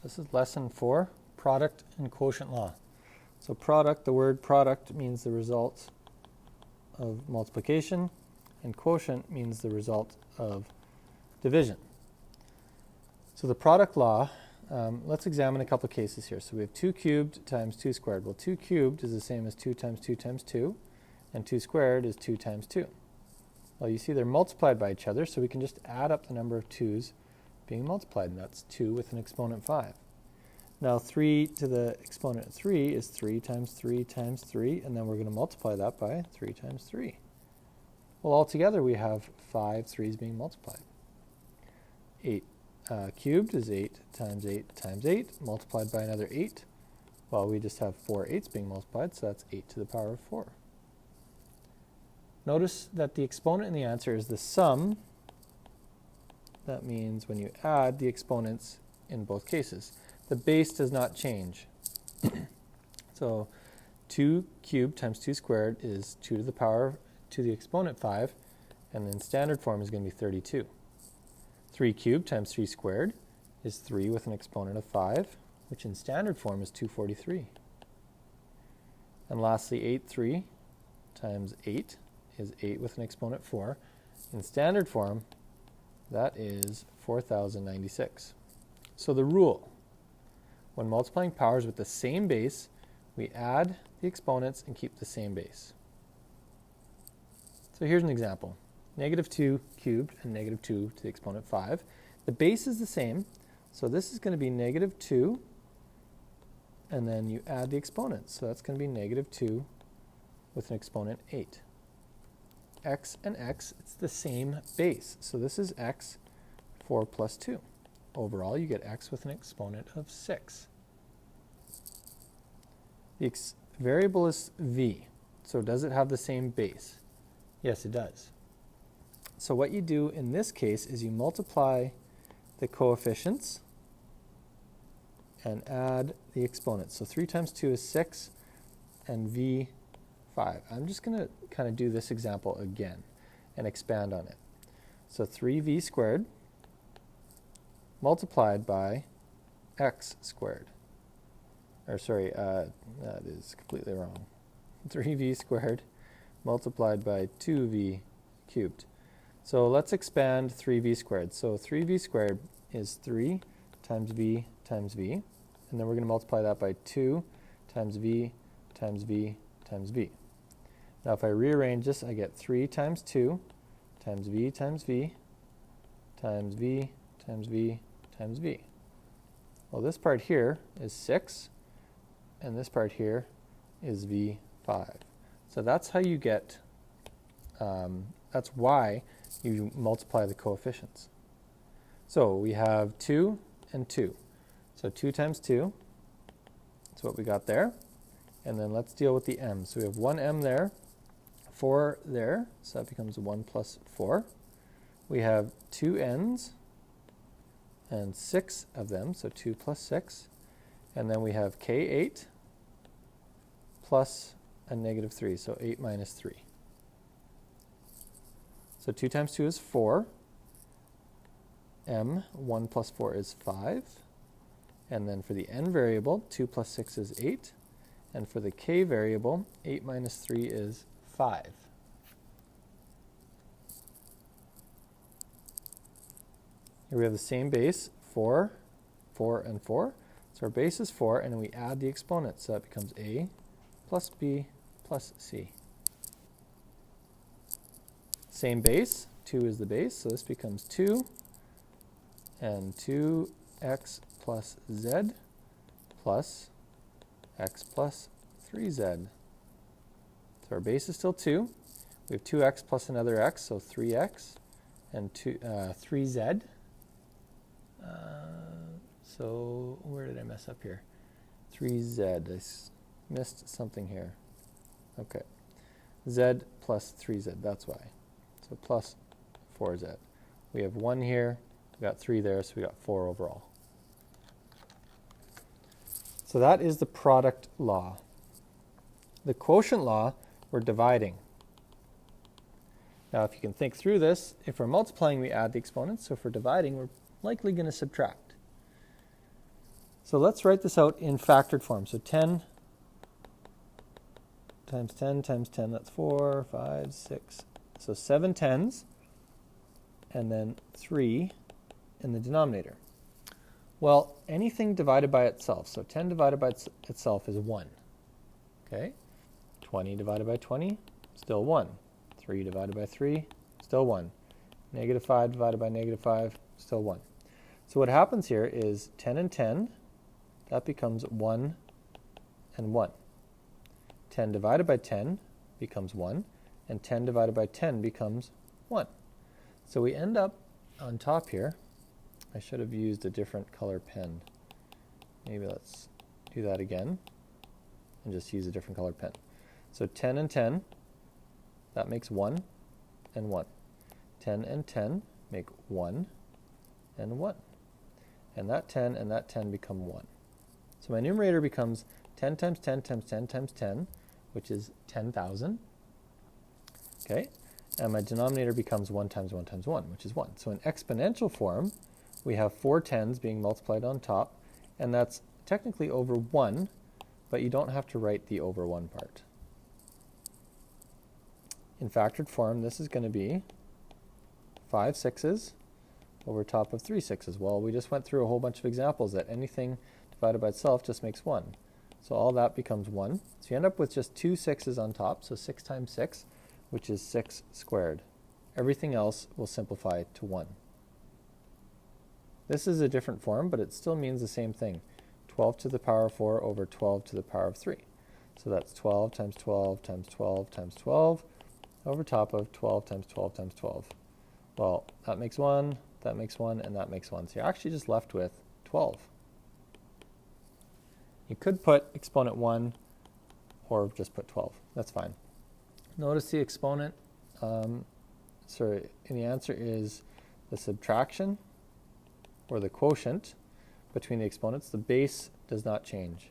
This is lesson 4, product and quotient law. So product, the word product means the result of multiplication, and quotient means the result of division. So the product law, let's examine a couple cases here. So we have 2 cubed times 2 squared. Well, 2 cubed is the same as 2 times 2 times 2, and 2 squared is 2 times 2. Well, you see they're multiplied by each other, so we can just add up the number of 2's being multiplied, and that's 2 with an exponent 5. Now 3 to the exponent 3 is 3 times 3 times 3, and then we're going to multiply that by 3 times 3. Well, altogether we have 5 3's being multiplied. 8 cubed is 8 times 8 times 8, multiplied by another 8. Well, we just have 4 8's being multiplied, so that's 8 to the power of 4. Notice that the exponent in the answer is the sum. That means when you add the exponents in both cases. The base does not change. So 2 cubed times 2 squared is 2 to the power to the exponent 5, and then standard form is going to be 32. 3 cubed times 3 squared is 3 with an exponent of 5, which in standard form is 243. And lastly, 8 3 times 8 is 8 with an exponent 4. In standard form, that is 4096. So the rule: when multiplying powers with the same base, we add the exponents and keep the same base. So here's an example. Negative 2 cubed and negative 2 to the exponent 5. The base is the same, so this is going to be negative 2, and then you add the exponents. So that's going to be negative 2 with an exponent 8. X and x, it's the same base. So this is x, 4 plus 2. Overall, you get x with an exponent of 6. The variable is v. So does it have the same base? Yes, it does. So what you do in this case is you multiply the coefficients and add the exponents. So 3 times 2 is 6, and v 5. I'm just going to kind of do this example again and expand on it. So 3v squared multiplied by x squared. Or sorry, that is completely wrong. 3v squared multiplied by 2v cubed. So let's expand 3v squared. So 3v squared is 3 times v times v. And then we're going to multiply that by 2 times v times v times v. Now if I rearrange this, I get 3 times 2 times v times v times v times v times v. Well, this part here is 6, and this part here is v5. So that's how you get, that's why you multiply the coefficients. So we have 2 and 2. So 2 times 2, that's what we got there. And then let's deal with the m. So we have 1 m there, 4 there, so that becomes 1 plus 4. We have 2 n's and 6 of them, so 2 plus 6. And then we have k8 plus a negative 3, so 8 minus 3. So 2 times 2 is 4. M, 1 plus 4 is 5. And then for the n variable, 2 plus 6 is 8. And for the k variable, 8 minus 3 is 5. Here we have the same base, 4, 4, and 4. So our base is 4, and then we add the exponents. So that becomes a plus b plus c. Same base, 2 is the base, so this becomes 2, and 2x plus z plus x plus 3z. So our base is still 2. We have 2x plus another x, so 3x, and 3z. So where did I mess up here? 3z. I missed something here. Okay. Z plus 3z, that's why. So plus 4z. We have 1 here, we got 3 there, so we got 4 overall. So that is the product law. The quotient law, we're dividing. Now if you can think through this, if we're multiplying, we add the exponents. So if we're dividing, we're likely going to subtract. So let's write this out in factored form. So 10 times 10 times 10, that's 4, 5, 6. So 7 tens, and then 3 in the denominator. Well, anything divided by itself. So 10 divided by itself is 1. Okay? 20 divided by 20, still 1. 3 divided by 3, still 1. Negative 5 divided by negative 5, still 1. So what happens here is 10 and 10, that becomes 1 and 1. 10 divided by 10 becomes 1, and 10 divided by 10 becomes 1. So we end up on top here. I should have used a different color pen. Maybe let's do that again and just use a different color pen. So 10 and 10, that makes 1 and 1. 10 and 10 make 1 and 1. And that 10 and that 10 become 1. So my numerator becomes 10 times 10 times 10 times 10, which is 10,000. Okay? And my denominator becomes 1 times 1 times 1, which is 1. So in exponential form, we have 4 tens being multiplied on top, and that's technically over 1, but you don't have to write the over 1 part. In factored form, this is going to be 5 sixes over top of 3 sixes. Well, we just went through a whole bunch of examples that anything divided by itself just makes 1. So all that becomes 1. So you end up with just 2 sixes on top, so 6 times 6, which is 6 squared. Everything else will simplify to 1. This is a different form, but it still means the same thing. 12 to the power of 4 over 12 to the power of 3. So that's 12 times 12 times 12 times 12 over top of 12 times 12 times 12. Well, that makes 1, that makes 1, and that makes 1. So you're actually just left with 12. You could put exponent 1 or just put 12. That's fine. Notice the exponent, and the answer is the subtraction or the quotient between the exponents. The base does not change.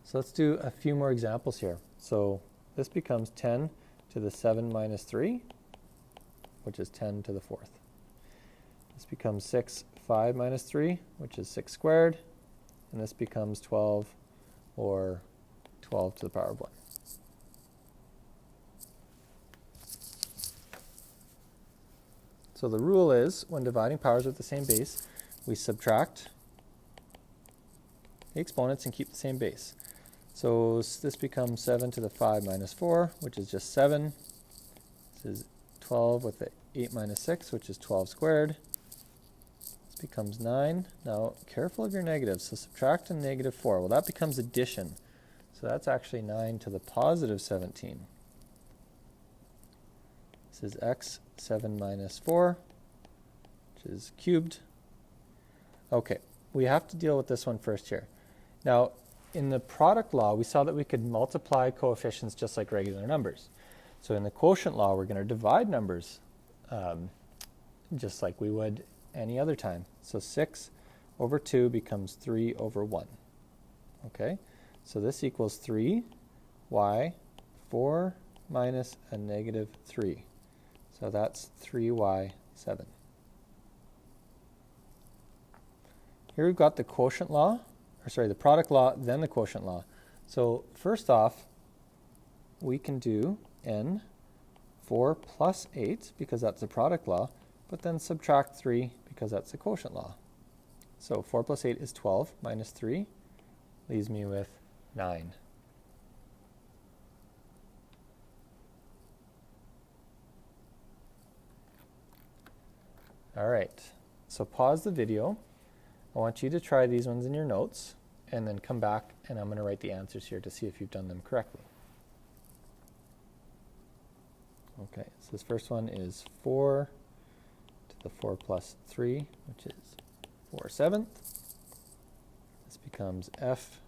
So let's do a few more examples here. So this becomes 10 to the 7 minus 3, which is 10 to the 4th. This becomes 6, 5 minus 3, which is 6 squared. And this becomes 12, or 12 to the power of 1. So the rule is, when dividing powers with the same base, we subtract the exponents and keep the same base. So this becomes 7 to the 5 minus 4, which is just 7. This is 12 with the 8 minus 6, which is 12 squared. This becomes 9. Now, careful of your negatives. So subtract a negative 4. Well, that becomes addition. So that's actually 9 to the positive 17. This is x 7 minus 4, which is cubed. Okay, we have to deal with this one first here. Now, in the product law, we saw that we could multiply coefficients just like regular numbers. So in the quotient law, we're going to divide numbers just like we would any other time. So 6 over 2 becomes 3 over 1. Okay, so this equals 3y 4 minus a negative 3. So that's 3y7. Here we've got the quotient law, the product law, then the quotient law. So first off, we can do n 4 plus 8 because that's the product law, but then subtract 3 because that's the quotient law. So 4 plus 8 is 12 minus 3 leaves me with 9. All right, so pause the video. I want you to try these ones in your notes and then come back and I'm going to write the answers here to see if you've done them correctly. Okay, so this first one is 4 to the 4 plus 3, which is 4/7. This becomes f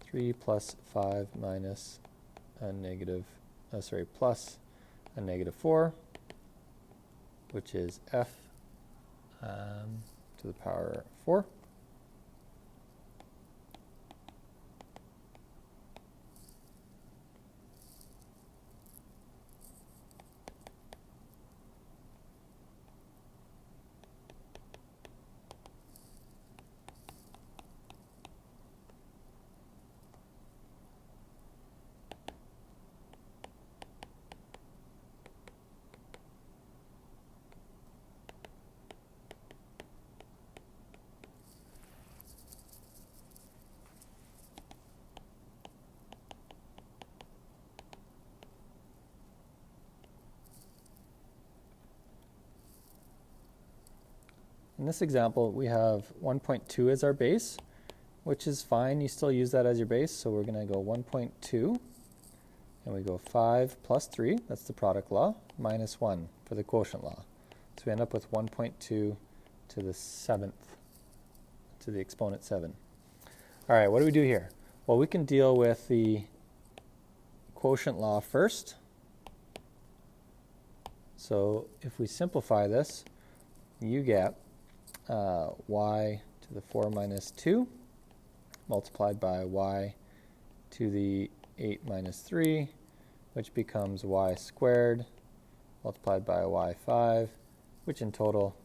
3 plus 5 minus a negative, plus a negative 4, which is f to the power 4. In this example, we have 1.2 as our base, which is fine. You still use that as your base, so we're going to go 1.2, and we go 5 plus 3, that's the product law, minus 1 for the quotient law. So we end up with 1.2 to the 7th, to the exponent 7. All right, what do we do here? Well, we can deal with the quotient law first. So if we simplify this, you get y to the 4 minus 2 multiplied by y to the 8 minus 3, which becomes y squared multiplied by y5, which in total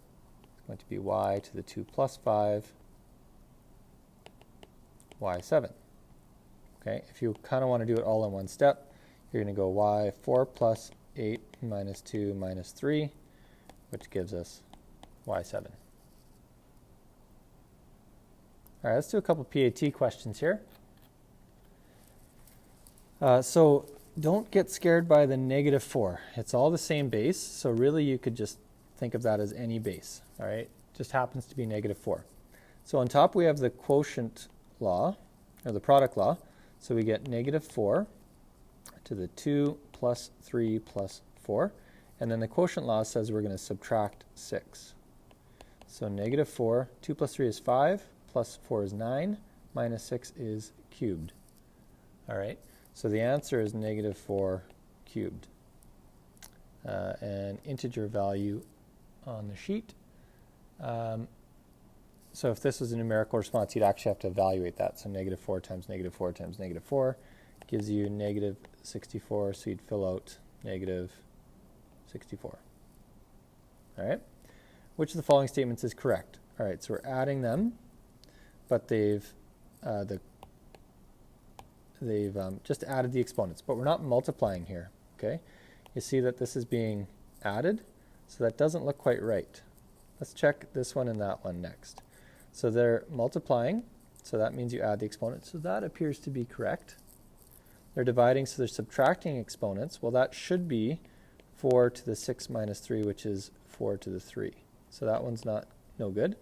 is going to be y to the 2 plus 5, y7. Okay, if you kind of want to do it all in one step, you're going to go y4 plus 8 minus 2 minus 3, which gives us y7. All right, let's do a couple PAT questions here. So don't get scared by the negative 4. It's all the same base, so really you could just think of that as any base. All right, just happens to be negative 4. So on top we have the quotient law, or the product law, so we get negative 4 to the 2 plus 3 plus 4, and then the quotient law says we're going to subtract 6. So negative 4, 2 plus 3 is 5, plus 4 is 9, minus 6 is cubed. All right, so the answer is negative 4 cubed. An integer value on the sheet. So if this was a numerical response, you'd actually have to evaluate that. So negative 4 times negative 4 times negative 4 gives you negative 64, so you'd fill out negative 64. All right, which of the following statements is correct? All right, so we're adding them, but they've just added the exponents, but we're not multiplying here, okay? You see that this is being added, so that doesn't look quite right. Let's check this one and that one next. So they're multiplying, so that means you add the exponents, so that appears to be correct. They're dividing, so they're subtracting exponents. Well, that should be 4 to the 6 minus 3, which is 4 to the 3. So that one's no good.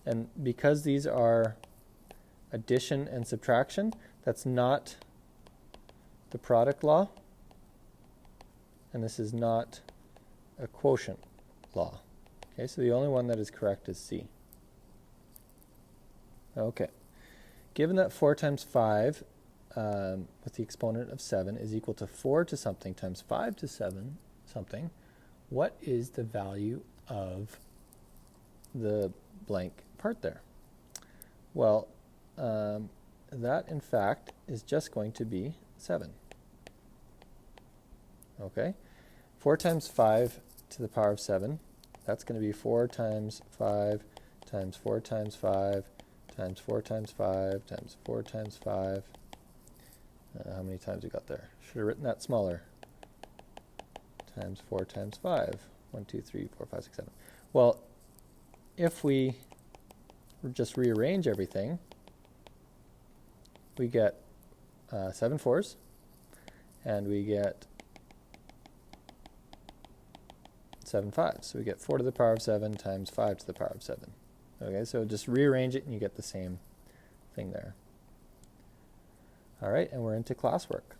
And because these are addition and subtraction, that's not the product law, and this is not a quotient law. Okay, so the only one that is correct is C. Okay, given that 4 times 5 with the exponent of 7 is equal to 4 to something times 5 to 7 something, what is the value of the blank part there? Well, that in fact is just going to be 7. Okay, 4 times 5 to the power of 7, that's going to be 4 times 5 times 4 times 5 times 4 times 5 times 4 times 5. How many times we got there? Should have written that smaller. Times 4 times 5. 1, 2, 3, 4, 5, 6, 7. Well, if we just rearrange everything, we get 7 fours, and we get 7 fives. So we get 4 to the power of 7 times 5 to the power of 7. Okay, so just rearrange it and you get the same thing there. All right, and we're into classwork.